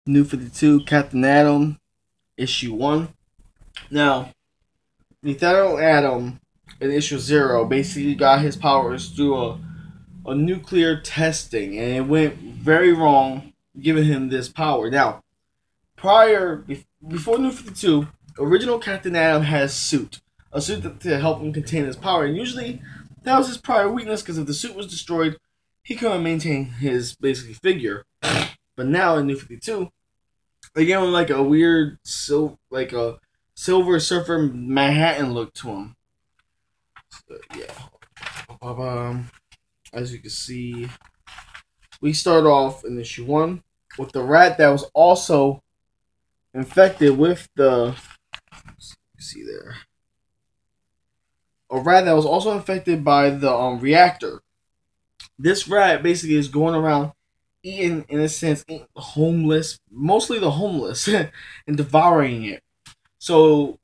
New 52, Captain Atom, issue 1. Now, Nathaniel Atom in issue 0 basically got his powers through a nuclear testing, and it went very wrong, giving him this power. Now, before New 52, original Captain Atom had a suit to help him contain his power, and usually that was his prior weakness because if the suit was destroyed, he couldn't maintain his basically figure. But now in New 52, they gave him like a weird Silver Surfer Manhattan look to him. So, yeah. As you can see, we start off in issue 1 with the rat that was also infected with the. See there. A rat that was also infected by the reactor. This rat basically is going around eating, in a sense, mostly the homeless, and devouring it. So,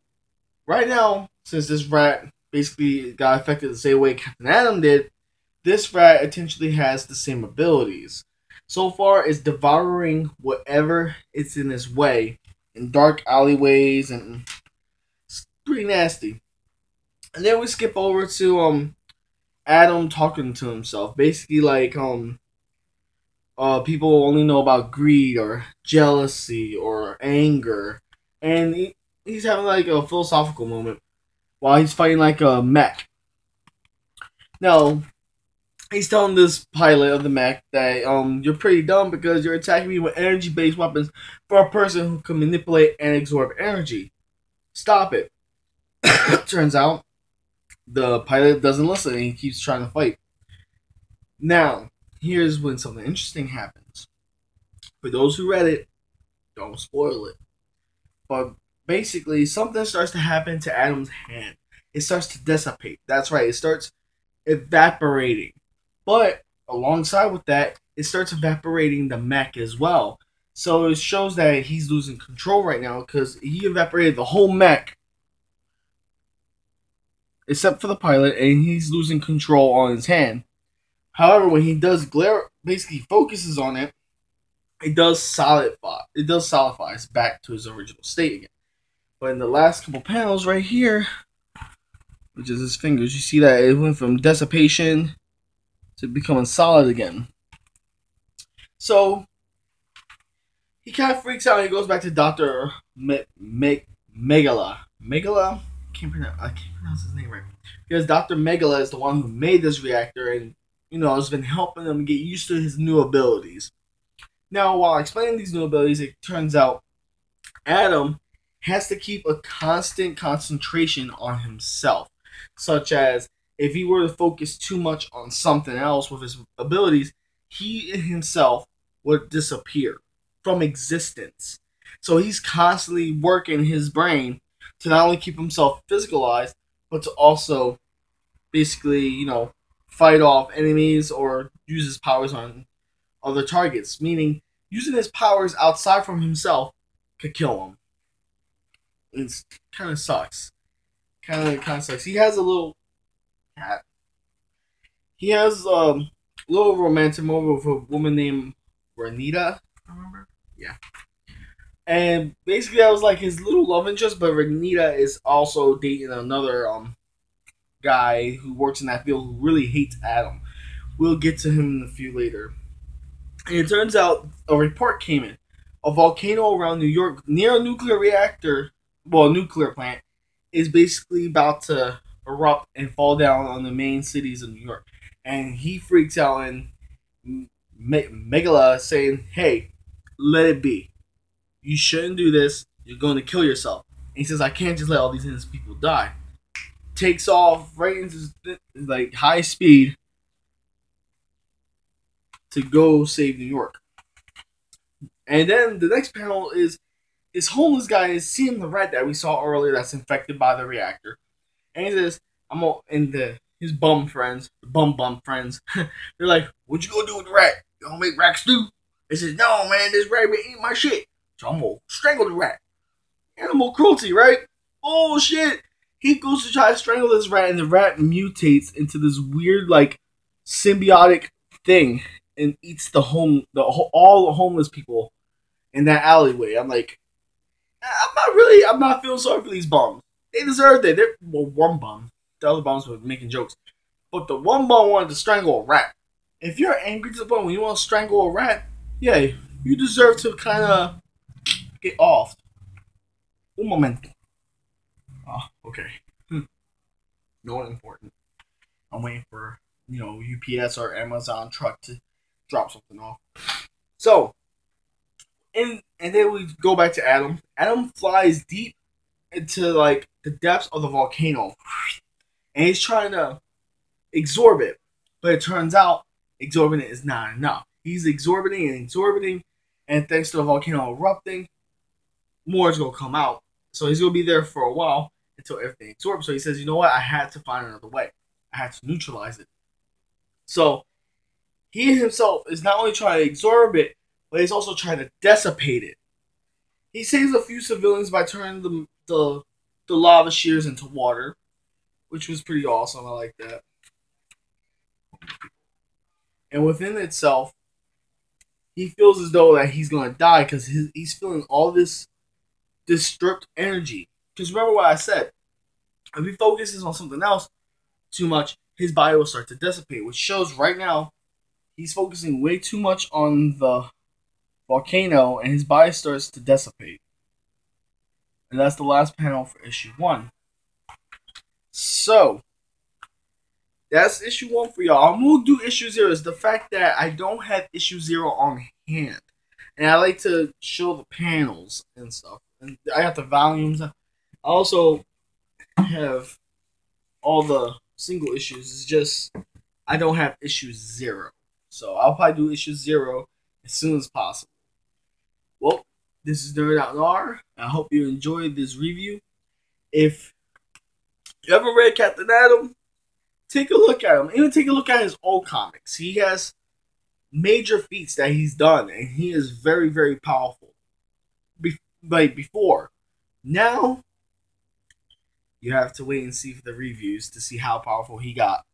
right now, since this rat basically got affected the same way Captain Atom did, this rat essentially has the same abilities. So far, it's devouring whatever is in its way in dark alleyways, and it's pretty nasty. And then we skip over to Atom talking to himself, basically like people only know about greed or jealousy or anger, and he's having like a philosophical moment while he's fighting like a mech. Now, he's telling this pilot of the mech that you're pretty dumb because you're attacking me with energy-based weapons for a person who can manipulate and absorb energy. Stop it. Turns out the pilot doesn't listen and he keeps trying to fight. Now, here's when something interesting happens. For those who read it, don't spoil it. But basically, something starts to happen to Atom's hand. It starts to dissipate. That's right, it starts evaporating. But alongside with that, it starts evaporating the mech as well. So it shows that he's losing control right now because he evaporated the whole mech except for the pilot, and he's losing control on his hand. However, when he does basically focuses on it, it does solidify. It does solidify. It's back to his original state again. But in the last couple panels right here, which is his fingers, you see that it went from dissipation to becoming solid again. So he kind of freaks out and he goes back to Dr. Megala. Megala? I can't pronounce his name right. Because Dr. Megala is the one who made this reactor and, has been helping him get used to his new abilities. Now, while explaining these new abilities, it turns out Atom has to keep a constant concentration on himself. Such as, if he were to focus too much on something else with his abilities, he himself would disappear from existence. So he's constantly working his brain to not only keep himself physicalized, but to also basically, fight off enemies or use his powers on other targets. Meaning, using his powers outside from himself could kill him. It kind of sucks. Kind of sucks. He has a little cat. He has a little romantic moment with a woman named Renita. Remember? Yeah. And basically, that was like his little love interest, but Renita is also dating another guy who works in that field who really hates Atom. We'll get to him in a few later. And it turns out a report came in. A volcano around New York, near a nuclear plant, is basically about to erupt and fall down on the main cities of New York. And he freaks out, and Megala saying, "Hey, let it be. You shouldn't do this. You're going to kill yourself." And he says, "I can't just let all these innocent people die." Takes off right into like high speed to go save New York. And then the next panel is this homeless guy is seeing the rat that we saw earlier that's infected by the reactor. And he says, his bum friends, they're like, "What you gonna do with the rat? You gonna make rat stew?" He says, "No, man, this rat been eating my shit. So I'm gonna strangle the rat." Animal cruelty, right? Oh shit. He goes to try to strangle this rat, and the rat mutates into this weird, like, symbiotic thing and eats all the homeless people in that alleyway. I'm like, I'm not feeling sorry for these bums. They deserved it. They're, well, one bum. The other bums were making jokes. But the one bum wanted to strangle a rat. If you're angry to the point when you want to strangle a rat, yeah, you deserve to kind of get off. Un momento. Oh, okay. No one important. I'm waiting for, UPS or Amazon truck to drop something off. So, and then we go back to Adam. Adam flies deep into like the depths of the volcano, and he's trying to absorb it, but it turns out absorbing it is not enough. He's absorbing, and thanks to the volcano erupting, more is gonna come out. So he's gonna be there for a while until everything absorbs. So he says, you know what? I had to find another way. I had to neutralize it. So he himself is not only trying to absorb it, but he's also trying to dissipate it. He saves a few civilians by turning the lava shears into water, which was pretty awesome. I like that. And within itself, he feels as though that he's gonna die because he's feeling all this stripped energy. Because remember what I said, if he focuses on something else too much, his body will start to dissipate, which shows right now he's focusing way too much on the volcano, and his body starts to dissipate. And that's the last panel for issue 1. So, that's issue 1 for y'all. I'm going to do issue 0 is the fact that I don't have issue 0 on hand. And I like to show the panels and stuff. And I got the volumes. I also have all the single issues. It's just I don't have issue 0. So I'll probably do issue 0 as soon as possible. Well, this is Nerd Out R. I hope you enjoyed this review. If you ever read Captain Atom, take a look at him. Even take a look at his old comics. He has major feats that he's done, and he is very, very powerful. Like before. Now, you have to wait and see for the reviews to see how powerful he got.